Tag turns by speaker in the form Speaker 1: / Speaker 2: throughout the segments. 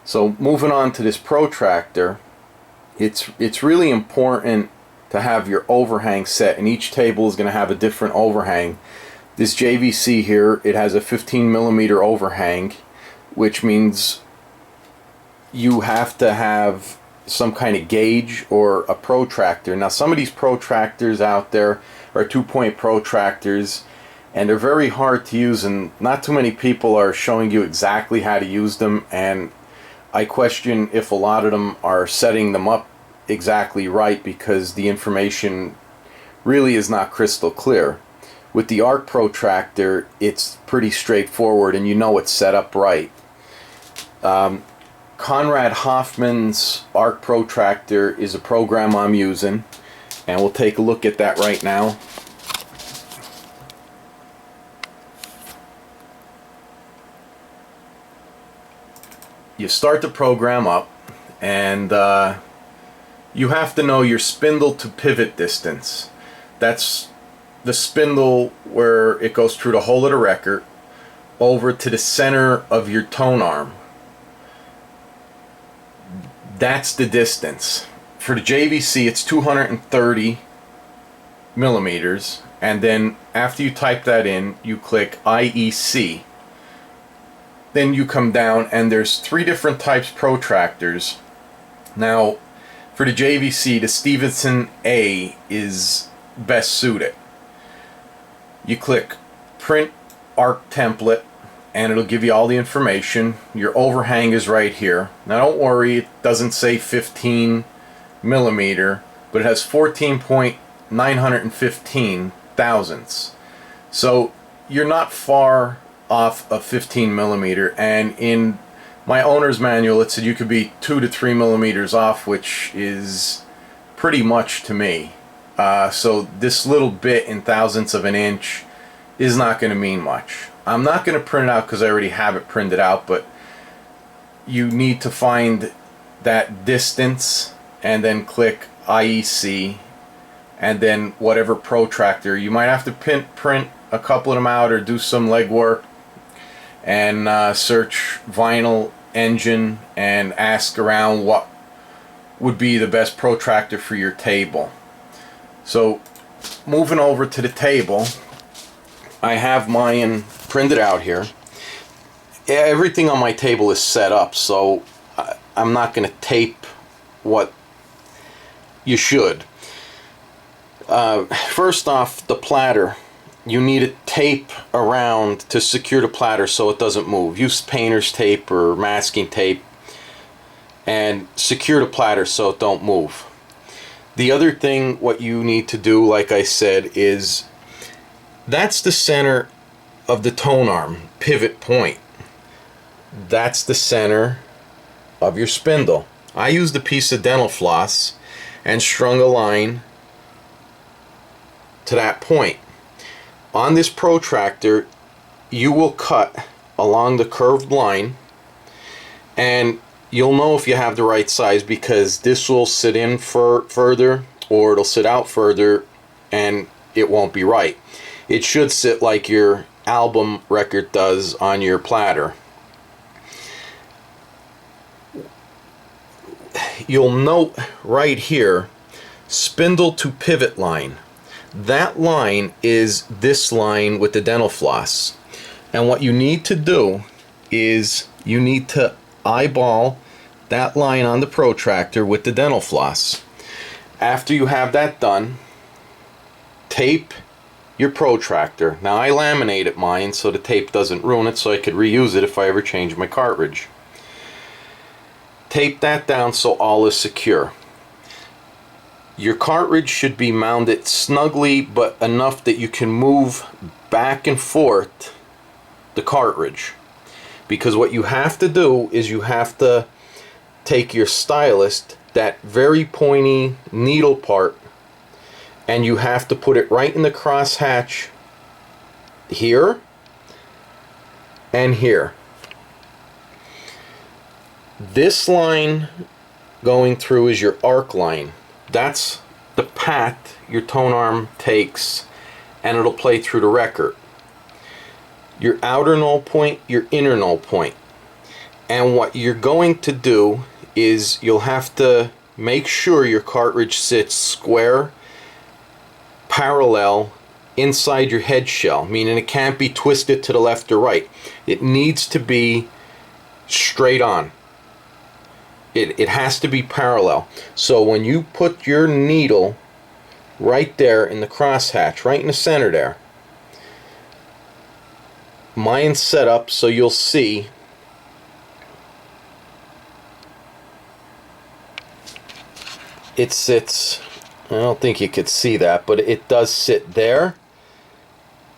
Speaker 1: So moving on to this protractor, it's really important to have your overhang set, and each table is going to have a different overhang. This JVC here, it has a 15mm overhang, which means you have to have some kind of gauge or a protractor. Now some of these protractors out there are 2-point protractors, and they're very hard to use, and not too many people are showing you exactly how to use them, and I question if a lot of them are setting them up exactly right, because the information really is not crystal clear. With the arc protractor, it's pretty straightforward and you know it's set up right. Conrad Hoffman's arc protractor is a program I'm using, and we'll take a look at that right now. You start the program up, and you have to know your spindle to pivot distance. That's the spindle where it goes through the hole of the record over to the center of your tone arm. That's the distance. For the JVC, it's 230 millimeters, and then after you type that in, you click IEC. Then you come down, and there's 3 different types protractors. Now, for the JVC, the Stevenson A is best suited. You click Print Arc Template, and it'll give you all the information. Your overhang is right here. Now don't worry, it doesn't say 15mm, but it has 14.915 thousandths. So you're not far off of 15mm, and in my owner's manual it said you could be 2 to 3 millimeters off, which is pretty much to me. So this little bit in thousandths of an inch is not going to mean much. I'm not going to print it out because I already have it printed out, but you need to find that distance and then click IEC, and then whatever protractor. You might have to print a couple of them out or do some legwork and search vinyl engine and ask around what would be the best protractor for your table. So moving over to the table, I have mine printed out here. Everything on my table is set up, so I'm not going to tape what you should. First off, the platter. You need a tape around to secure the platter so it doesn't move. Use painter's tape or masking tape and secure the platter so it don't move. The other thing what you need to do, like I said, is that's the center of the tone arm pivot point. That's the center of your spindle. I used a piece of dental floss and strung a line to that point. On this protractor, you will cut along the curved line, and you'll know if you have the right size because this will sit in further or it'll sit out further and it won't be right. It should sit like your album record does on your platter. You'll note right here, spindle to pivot line. That line is this line with the dental floss. And what you need to do is you need to eyeball that line on the protractor with the dental floss. After you have that done, tape your protractor. Now I laminated mine so the tape doesn't ruin it, so I could reuse it if I ever change my cartridge. Tape that down so all is secure. Your cartridge should be mounted snugly, but enough that you can move back and forth the cartridge. Because what you have to do is you have to take your stylus, that very pointy needle part, and you have to put it right in the crosshatch here and here. This line going through is your arc line. That's the path your tone arm takes, and it'll play through the record. Your outer null point, your inner null point. And what you're going to do is you'll have to make sure your cartridge sits square, parallel, inside your head shell, meaning it can't be twisted to the left or right. It needs to be straight on. It has to be parallel. So when you put your needle right there in the crosshatch, right in the center there, mine's set up so you'll see it sits, I don't think you could see that, but it does sit there,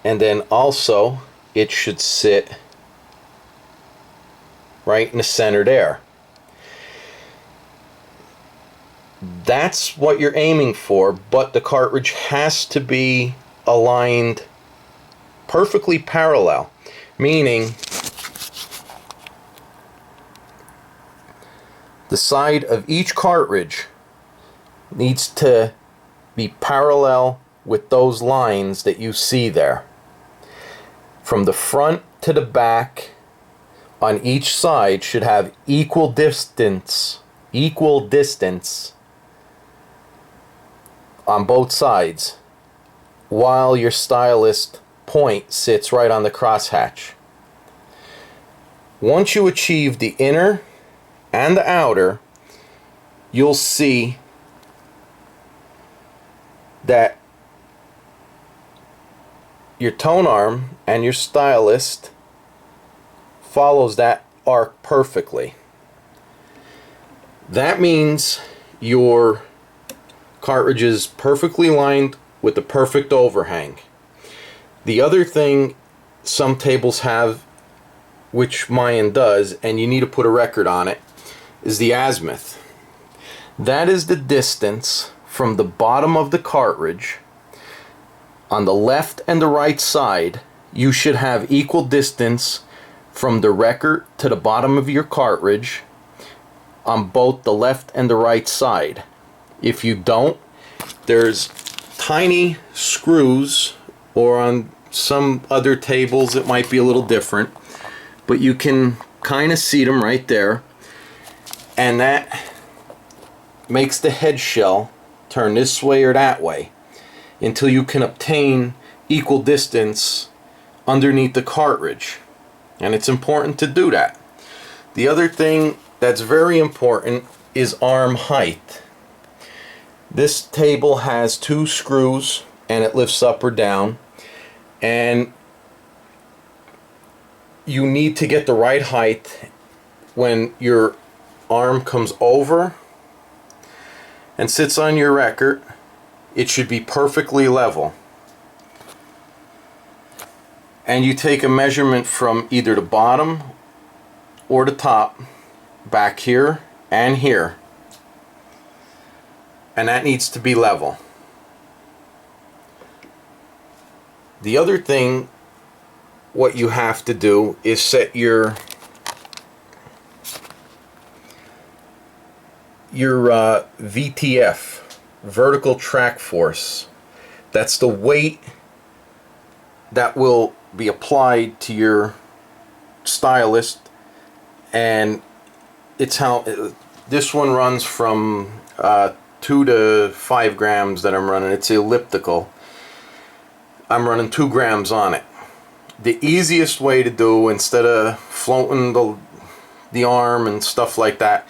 Speaker 1: and then also it should sit right in the center there. That's what you're aiming for, but the cartridge has to be aligned perfectly parallel, meaning the side of each cartridge needs to be parallel with those lines that you see there. From the front to the back on each side should have equal distance on both sides, while your stylus point sits right on the crosshatch. Once you achieve the inner and the outer, you'll see that your tone arm and your stylus follows that arc perfectly. That means your cartridge is perfectly lined with the perfect overhang. The other thing some tables have, which mine does, and you need to put a record on it, is the azimuth. That is the distance from the bottom of the cartridge. On the left and the right side, you should have equal distance from the record to the bottom of your cartridge on both the left and the right side. If you don't, there's tiny screws, or on some other tables it might be a little different, but you can kind of see them right there, and that makes the head shell turn this way or that way until you can obtain equal distance underneath the cartridge. And it's important to do that. The other thing that's very important is arm height. This table has 2 screws and it lifts up or down, and you need to get the right height when your arm comes over and sits on your record. It should be perfectly level, and you take a measurement from either the bottom or the top, back here and here, and that needs to be level. The other thing what you have to do is set your VTF, vertical track force. That's the weight that will be applied to your stylus, and it's how this one runs from 2 to 5 grams that I'm running. It's elliptical. I'm running 2 grams on it. The easiest way to do, instead of floating the arm and stuff like that,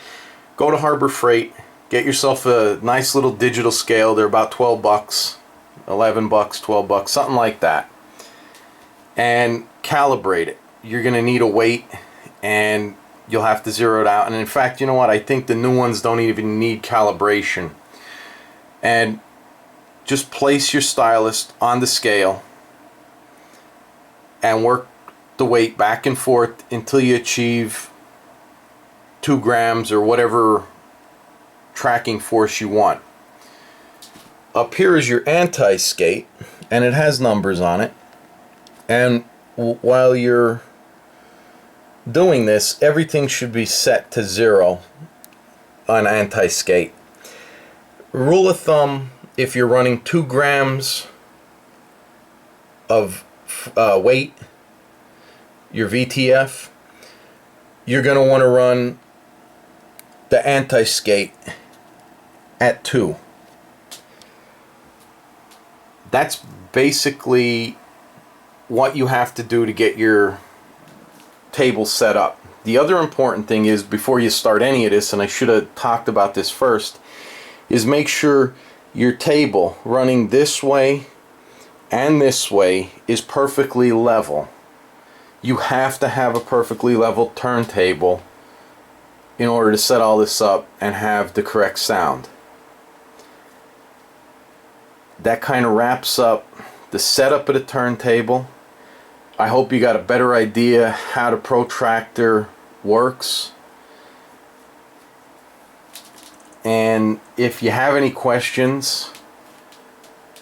Speaker 1: go to Harbor Freight, get yourself a nice little digital scale. They're about 12 bucks, 11 bucks, 12 bucks, something like that, and calibrate it. You're gonna need a weight, and you'll have to zero it out. And in fact, you know what, I think the new ones don't even need calibration. And just place your stylus on the scale and work the weight back and forth until you achieve 2 grams or whatever tracking force you want. Up here is your anti-skate, and it has numbers on it. And while you're doing this, everything should be set to 0 on anti-skate. Rule of thumb, if you're running 2 grams of weight, your VTF, you're going to want to run the anti-skate at 2. That's basically what you have to do to get your table set up. The other important thing is, before you start any of this, and I should have talked about this first, is make sure your table running this way and this way is perfectly level. You have to have a perfectly level turntable in order to set all this up and have the correct sound. That kind of wraps up the setup of the turntable. I hope you got a better idea how the Protractor works. And if you have any questions,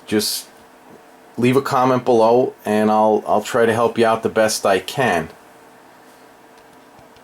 Speaker 1: just leave a comment below and I'll try to help you out the best I can.